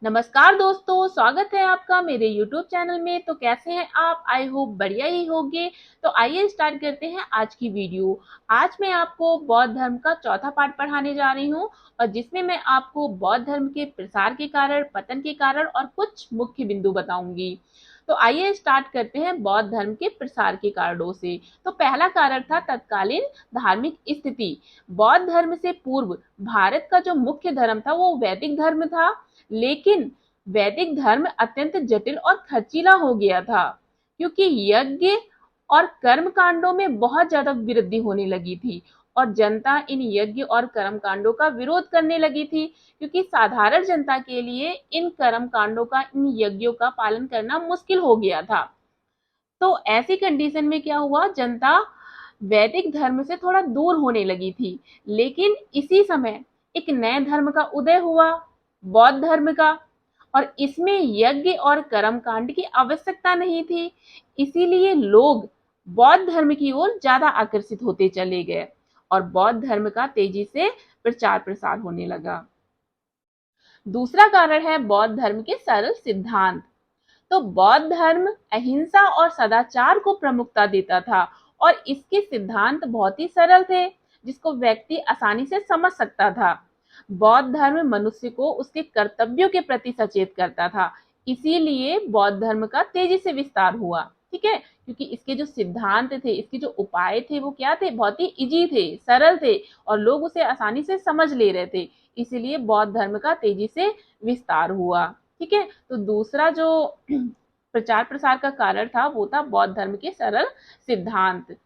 नमस्कार दोस्तों, स्वागत है आपका मेरे YouTube चैनल में। तो कैसे हैं आप? आई होप बढ़िया ही होंगे। तो आइए स्टार्ट करते हैं आज की वीडियो। आज मैं आपको बौद्ध धर्म का चौथा पार्ट पढ़ाने जा रही हूँ और जिसमें मैं आपको बौद्ध धर्म के प्रसार के कारण, पतन के कारण और कुछ मुख्य बिंदु बताऊंगी। तो आइए स्टार्ट करते हैं बौद्ध धर्म के प्रसार के कारणों से। तो पहला कारण था तत्कालीन धार्मिक स्थिति। बौद्ध धर्म से पूर्व भारत का जो मुख्य धर्म था वो वैदिक धर्म था, लेकिन वैदिक धर्म अत्यंत जटिल और खर्चीला हो गया था क्योंकि यज्ञ और कर्म कांडों में बहुत ज्यादा वृद्धि होने लगी थी और जनता इन यज्ञ और कर्म कांडों का विरोध करने लगी थी क्योंकि साधारण जनता के लिए इन कर्म कांडों का, इन यज्ञों का पालन करना मुश्किल हो गया था। तो ऐसी कंडीशन में क्या हुआ, जनता वैदिक धर्म से थोड़ा दूर होने लगी थी। लेकिन इसी समय एक नए धर्म का उदय हुआ, बौद्ध धर्म का, और इसमें यज्ञ और कर्म कांड की आवश्यकता नहीं थी। इसीलिए लोग बौद्ध धर्म की ओर ज्यादा आकर्षित होते चले गए और बौद्ध धर्म का तेजी से प्रचार प्रसार होने लगा। दूसरा कारण है बौद्ध धर्म के सरल सिद्धांत। तो बौद्ध धर्म अहिंसा और सदाचार को प्रमुखता देता था और इसके सिद्धांत बहुत ही सरल थे जिसको व्यक्ति आसानी से समझ सकता था। बौद्ध धर्म मनुष्य को उसके कर्तव्यों के प्रति सचेत करता था, इसीलिए बौद्ध धर्म का तेजी से विस्तार हुआ। ठीक है, क्योंकि इसके जो सिद्धांत थे, इसके जो उपाय थे वो क्या थे, बहुत ही इजी थे, सरल थे और लोग उसे आसानी से समझ ले रहे थे। इसीलिए बौद्ध धर्म का तेजी से विस्तार हुआ। ठीक है, तो दूसरा जो प्रचार प्रसार का कारण था वो था बौद्ध धर्म के सरल सिद्धांत।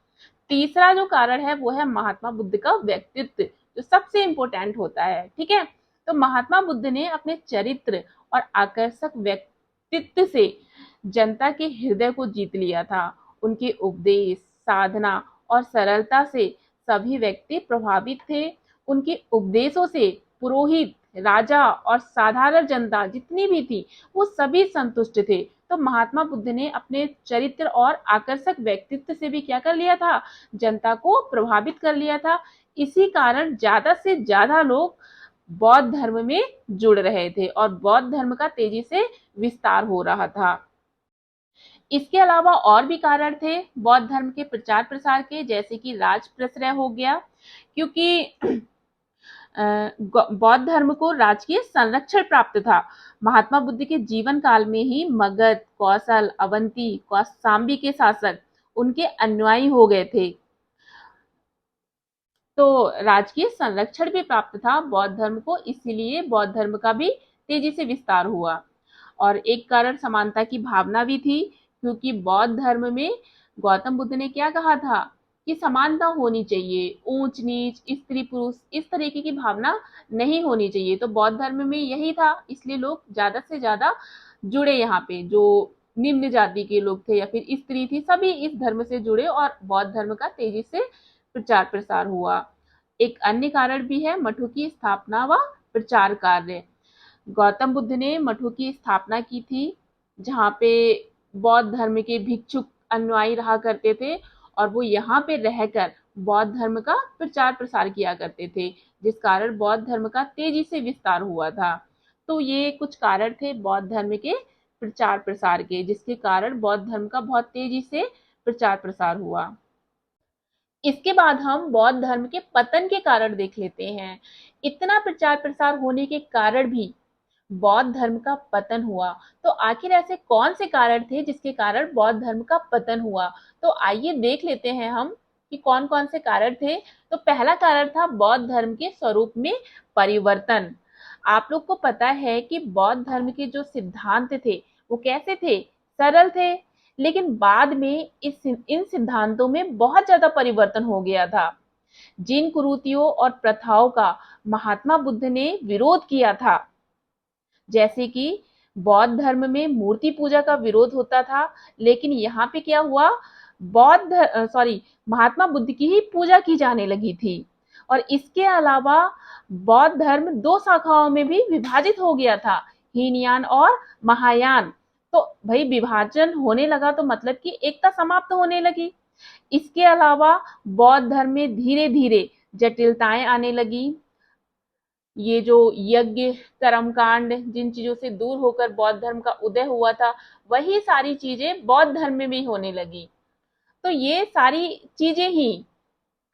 तीसरा जो कारण है वो है महात्मा बुद्ध का व्यक्तित्व, जो सबसे इंपॉर्टेंट होता है। ठीक है, तो महात्मा बुद्ध ने अपने चरित्र और आकर्षक व्यक्तित्व से जनता के हृदय को जीत लिया था। उनके उपदेश, साधना और सरलता से सभी व्यक्ति प्रभावित थे। उनके उपदेशों से पुरोहित, राजा और साधारण जनता जितनी भी थी वो सभी संतुष्ट थे। तो महात्मा बुद्ध ने अपने चरित्र और आकर्षक व्यक्तित्व से भी क्या कर लिया था, जनता को प्रभावित कर लिया था। इसी कारण ज्यादा से ज्यादा लोग बौद्ध धर्म में जुड़ रहे थे और बौद्ध धर्म का तेजी से विस्तार हो रहा था। इसके अलावा और भी कारण थे बौद्ध धर्म के प्रचार प्रसार के, जैसे कि राज प्रश्रय हो गया, क्योंकि बौद्ध धर्म को राजकीय संरक्षण प्राप्त था। महात्मा बुद्ध के जीवन काल में ही मगध, कौशल, अवंती, कौशाम्बी के शासक उनके अनुयायी हो गए थे। तो राजकीय संरक्षण भी प्राप्त था बौद्ध धर्म को, इसीलिए बौद्ध धर्म का भी तेजी से विस्तार हुआ। और एक कारण समानता की भावना भी थी, क्योंकि बौद्ध धर्म में गौतम बुद्ध ने क्या कहा था कि समानता होनी चाहिए, ऊंच नीच, स्त्री पुरुष इस तरीके की भावना नहीं होनी चाहिए। तो बौद्ध धर्म में यही था, इसलिए लोग ज्यादा से ज्यादा जुड़े। यहाँ पे जो निम्न जाति के लोग थे या फिर स्त्री थी, सभी इस धर्म से जुड़े और बौद्ध धर्म का तेजी से प्रचार प्रसार हुआ। एक अन्य कारण भी है मठों की स्थापना व प्रचार कार्य। गौतम बुद्ध ने मठों की स्थापना की थी, जहाँ पे बौद्ध धर्म के भिक्षुक अनुयायी रहा करते थे और वो यहाँ पे रहकर बौद्ध धर्म का प्रचार प्रसार किया करते थे, जिस कारण बौद्ध धर्म का तेजी से विस्तार हुआ था। तो ये कुछ कारण थे बौद्ध धर्म के प्रचार प्रसार के, जिसके कारण बौद्ध धर्म का बहुत तेजी से प्रचार प्रसार हुआ। इसके बाद हम बौद्ध धर्म के पतन के कारण देख लेते हैं। इतना प्रचार प्रसार होने के कारण भी बौद्ध धर्म का पतन हुआ। तो आखिर ऐसे कौन से कारण थे जिसके कारण बौद्ध धर्म का पतन हुआ? तो आइए देख लेते हैं हम कि कौन कौन से कारण थे। तो पहला कारण था बौद्ध धर्म के स्वरूप में परिवर्तन। आप लोग को पता है कि बौद्ध धर्म के जो सिद्धांत थे वो कैसे थे, सरल थे, लेकिन बाद में इन सिद्धांतों में बहुत ज्यादा परिवर्तन हो गया था। जिन कुरीतियों और प्रथाओं का महात्मा बुद्ध ने विरोध किया था, जैसे कि बौद्ध धर्म में मूर्ति पूजा का विरोध होता था, लेकिन यहाँ पे क्या हुआ, महात्मा बुद्ध की ही पूजा की जाने लगी थी। और इसके अलावा बौद्ध धर्म दो शाखाओं में भी विभाजित हो गया था, हीनयान और महायान। तो भाई विभाजन होने लगा तो मतलब कि एकता समाप्त होने लगी। इसके अलावा बौद्ध धर्म में धीरे धीरे जटिलताएं आने लगी। ये जो यज्ञ कर्मकांड जिन चीजों से दूर होकर बौद्ध धर्म का उदय हुआ था, वही सारी चीजें बौद्ध धर्म में भी होने लगी। तो ये सारी चीजें ही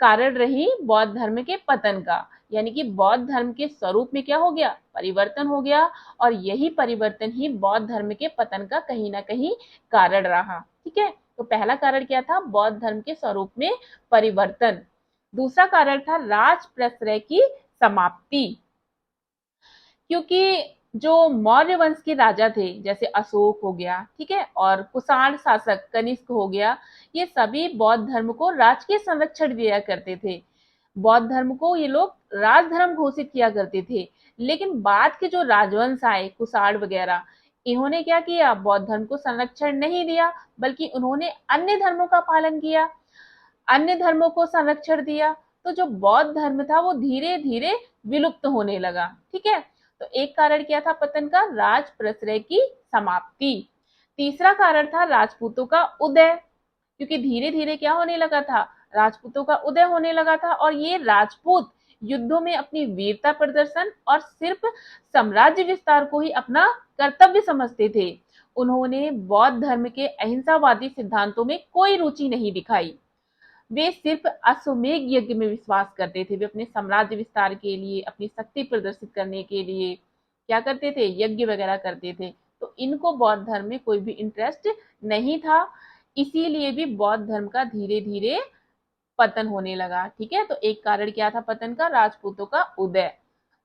कारण रही बौद्ध धर्म के पतन का। यानी कि बौद्ध धर्म के स्वरूप में क्या हो गया, परिवर्तन हो गया, और यही परिवर्तन ही बौद्ध धर्म के पतन का कहीं ना कहीं कारण रहा। ठीक है, तो पहला कारण क्या था, बौद्ध धर्म के स्वरूप में परिवर्तन। दूसरा कारण था राज प्रश्रय की समाप्ति। क्योंकि जो मौर्य वंश के राजा थे, जैसे अशोक हो गया, ठीक है, और कुषाण शासक कनिष्क हो गया, ये सभी बौद्ध धर्म को राजकीय संरक्षण दिया करते थे। बौद्ध धर्म को ये लोग राजधर्म घोषित किया करते थे। लेकिन बाद के जो राजवंश आए, कुषाण वगैरह, इन्होंने क्या किया, बौद्ध धर्म को संरक्षण नहीं दिया, बल्कि उन्होंने अन्य धर्मों का पालन किया, अन्य धर्मों को संरक्षण दिया। तो जो बौद्ध धर्म था वो धीरे धीरे विलुप्त होने लगा। ठीक है, तो एक कारण क्या था पतन का, राज प्रश्रय की समाप्ति। तीसरा कारण था राजपूतों का उदय, क्योंकि धीरे धीरे क्या होने लगा था, राजपूतों का उदय होने लगा था, और ये राजपूत युद्धों में अपनी वीरता प्रदर्शन और सिर्फ साम्राज्य विस्तार को ही अपना कर्तव्य समझते थे। उन्होंने बौद्ध धर्म के अहिंसावादी सिद्धांतों में कोई रुचि नहीं दिखाई। वे सिर्फ अश्वमेध यज्ञ में विश्वास करते थे। वे अपने साम्राज्य विस्तार के लिए, अपनी शक्ति प्रदर्शित करने के लिए क्या करते थे, यज्ञ वगैरह करते थे। तो इनको बौद्ध धर्म में कोई भी इंटरेस्ट नहीं था। इसीलिए भी बौद्ध धर्म का धीरे धीरे पतन होने लगा। ठीक है, तो एक कारण क्या था पतन का, राजपूतों का उदय।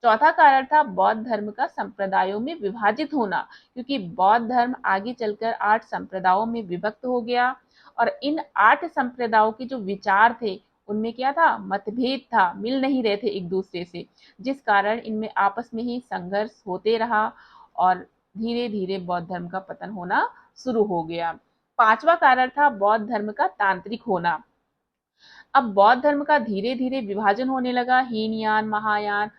चौथा कारण था बौद्ध धर्म का संप्रदायों में विभाजित होना, क्योंकि बौद्ध धर्म आगे चलकर 8 संप्रदायों में विभक्त हो गया, और इन 8 संप्रदायों के जो विचार थे उनमें क्या था, मतभेद था, मिल नहीं रहे थे एक दूसरे से, जिस कारण इनमें आपस में ही संघर्ष होते रहा, और धीरे धीरे बौद्ध धर्म का पतन होना शुरू हो गया। पांचवा कारण था बौद्ध धर्म का तांत्रिक होना। अब बौद्ध धर्म का धीरे धीरे विभाजन होने लगा, हीनयान, महायान,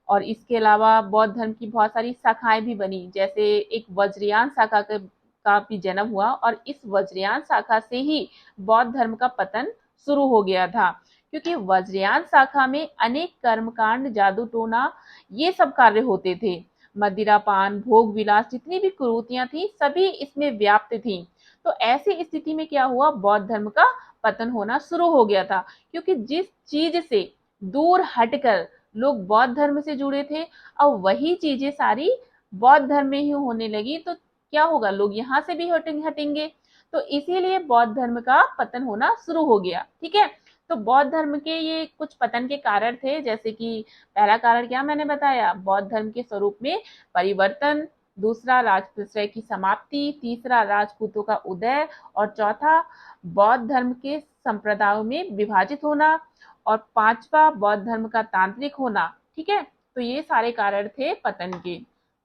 और इसके अलावा बौद्ध धर्म की बहुत सारी शाखाएं भी बनी। जैसे एक वज्रयान शाखा का भी जन्म हुआ, और इस वज्रयान शाखा से ही बौद्ध धर्म का पतन शुरू हो गया था, क्योंकि वज्रयान शाखा में अनेक कर्मकांड, जादू टोना, ये सब कार्य होते थे। मदिरापान, भोग विलास, जितनी भी कुरीतियां थी सभी इसमें व्याप्त थी। तो ऐसी स्थिति में क्या हुआ, बौद्ध धर्म का पतन होना शुरू हो गया था, क्योंकि जिस चीज से दूर हटकर लोग बौद्ध धर्म से जुड़े थे, अब वही चीजें सारी बौद्ध धर्म में ही होने लगी, तो क्या होगा, लोग यहाँ से भी हटेंगे। तो इसीलिए बौद्ध धर्म का पतन होना शुरू हो गया। ठीक है, तो बौद्ध धर्म के ये कुछ पतन के कारण थे, जैसे कि पहला कारण क्या मैंने बताया, बौद्ध धर्म के स्वरूप में परिवर्तन। दूसरा राजप्रश्रय की समाप्ति। तीसरा राजपूतों का उदय। और चौथा बौद्ध धर्म के संप्रदायों में विभाजित होना। और पांचवा बौद्ध धर्म का तांत्रिक होना। ठीक है, तो ये सारे कारण थे पतन के।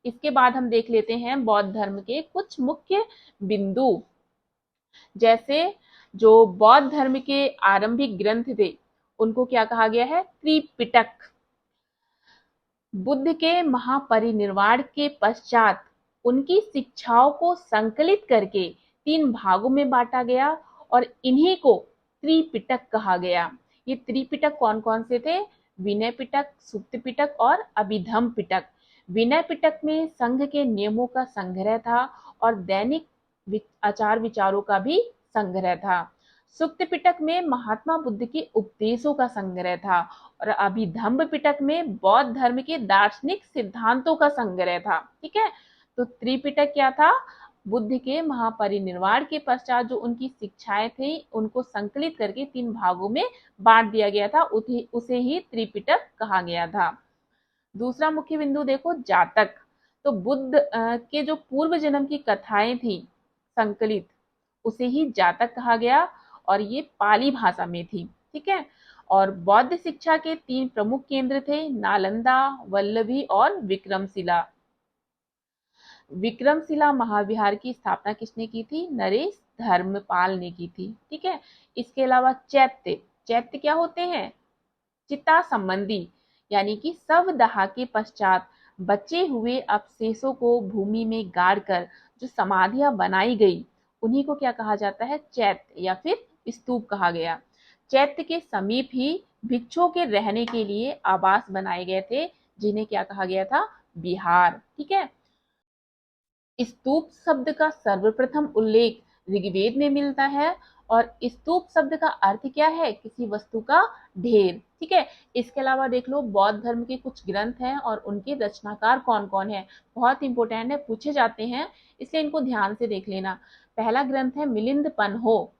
इसके बाद हम देख लेते हैं बौद्ध धर्म के कुछ मुख्य बिंदु। जैसे जो बौद्ध धर्म के आरंभिक ग्रंथ थे उनको क्या कहा गया है, त्रिपिटक। बुद्ध के महापरिनिर्वाण के पश्चात उनकी शिक्षाओं को संकलित करके 3 भागों में बांटा गया, और इन्हीं को त्रिपिटक कहा गया। ये त्रिपिटक कौन कौन से थे, विनय पिटक, सुत्त पिटक और अभिधम्म पिटक। विनय पिटक में संघ के नियमों का संग्रह था, और दैनिक आचार विचारों का भी संग्रह था। सुत्त पिटक में महात्मा बुद्ध के उपदेशों का संग्रह था, और अभिधम्म पिटक में बौद्ध धर्म के दार्शनिक सिद्धांतों का संग्रह था। ठीक है, तो त्रिपिटक क्या था, बुद्ध के महापरिनिर्वाण के पश्चात जो उनकी शिक्षाएं थी उनको संकलित करके 3 भागों में बांट दिया गया था, उसे ही त्रिपिटक कहा गया था। दूसरा मुख्य बिंदु देखो, जातक। तो बुद्ध के जो पूर्व जन्म की कथाएं थी संकलित, उसे ही जातक कहा गया, और ये पाली भाषा में थी। ठीक है, और बौद्ध शिक्षा के 3 प्रमुख केंद्र थे, नालंदा, वल्लभी और विक्रमशिला। विक्रमशिला महाविहार की स्थापना किसने की थी, नरेश धर्मपाल ने की थी। ठीक है, इसके अलावा चैत्य। चैत्य क्या होते हैं, चिता संबंधी, यानी कि शवदाह के पश्चात बचे हुए अवशेषों को भूमि में गाड़कर जो समाधियां बनाई गई, उन्हीं को क्या कहा जाता है, चैत्य या फिर स्तूप कहा गया। चैत्य के समीप ही भिक्षुओं के रहने के लिए आवास बनाए गए थे, जिन्हें क्या कहा गया था, बिहार। ठीक है। स्तूप शब्द का सर्वप्रथम उल्लेख ऋग्वेद में मिलता है और स्तूप शब्द का अर्थ क्या है, किसी वस्तु का ढेर। ठीक है। इसके अलावा देख लो बौद्ध धर्म के कुछ ग्रंथ हैं और उनके रचनाकार कौन कौन है, बहुत इंपॉर्टेंट है, पूछे जाते हैं, इसलिए इनको ध्यान से देख लेना। पहला ग्रंथ है मिलिंद पन्हो,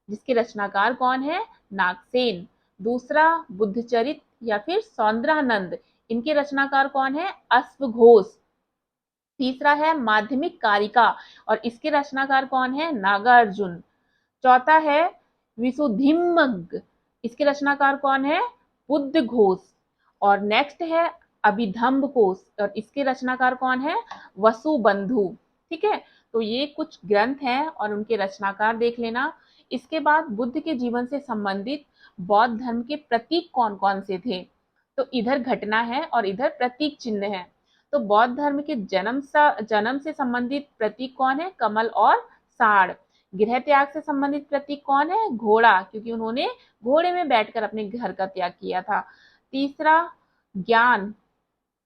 जिसके रचनाकार कौन है, नागसेन। दूसरा बुद्धचरित या फिर सौंदरानंद, इनके रचनाकार कौन है, अश्वघोष। तीसरा है माध्यमिक कारिका और इसके रचनाकार कौन है, नागार्जुन। चौथा है विशुद्धिमग्ग, इसके रचनाकार कौन है, बुद्ध घोष। और नेक्स्ट है अभिधम्ब कोश और इसके रचनाकार कौन है, वसुबंधु। ठीक है। तो ये कुछ ग्रंथ हैं और उनके रचनाकार देख लेना। इसके बाद बुद्ध के जीवन से संबंधित बौद्ध धर्म के प्रतीक कौन कौन से थे, तो इधर घटना है और इधर प्रतीक चिन्ह है। तो बौद्ध धर्म के जन्म से संबंधित प्रतीक कौन है, कमल और साड़। गृह त्याग से संबंधित प्रतीक कौन है, घोड़ा, क्योंकि उन्होंने घोड़े में बैठकर अपने घर का त्याग किया था। तीसरा ज्ञान,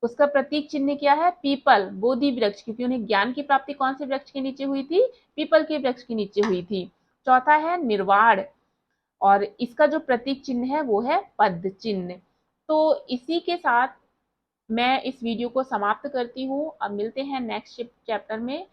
उसका प्रतीक चिन्ह क्या है, पीपल, बोधि वृक्ष, क्योंकि उन्हें ज्ञान की प्राप्ति कौन से वृक्ष के नीचे हुई थी, पीपल के वृक्ष के नीचे हुई थी। चौथा है निर्वाण और इसका जो प्रतीक चिन्ह है वो है पद चिन्ह। तो इसी के साथ मैं इस वीडियो को समाप्त करती हूँ। अब मिलते हैं नेक्स्ट चैप्टर में।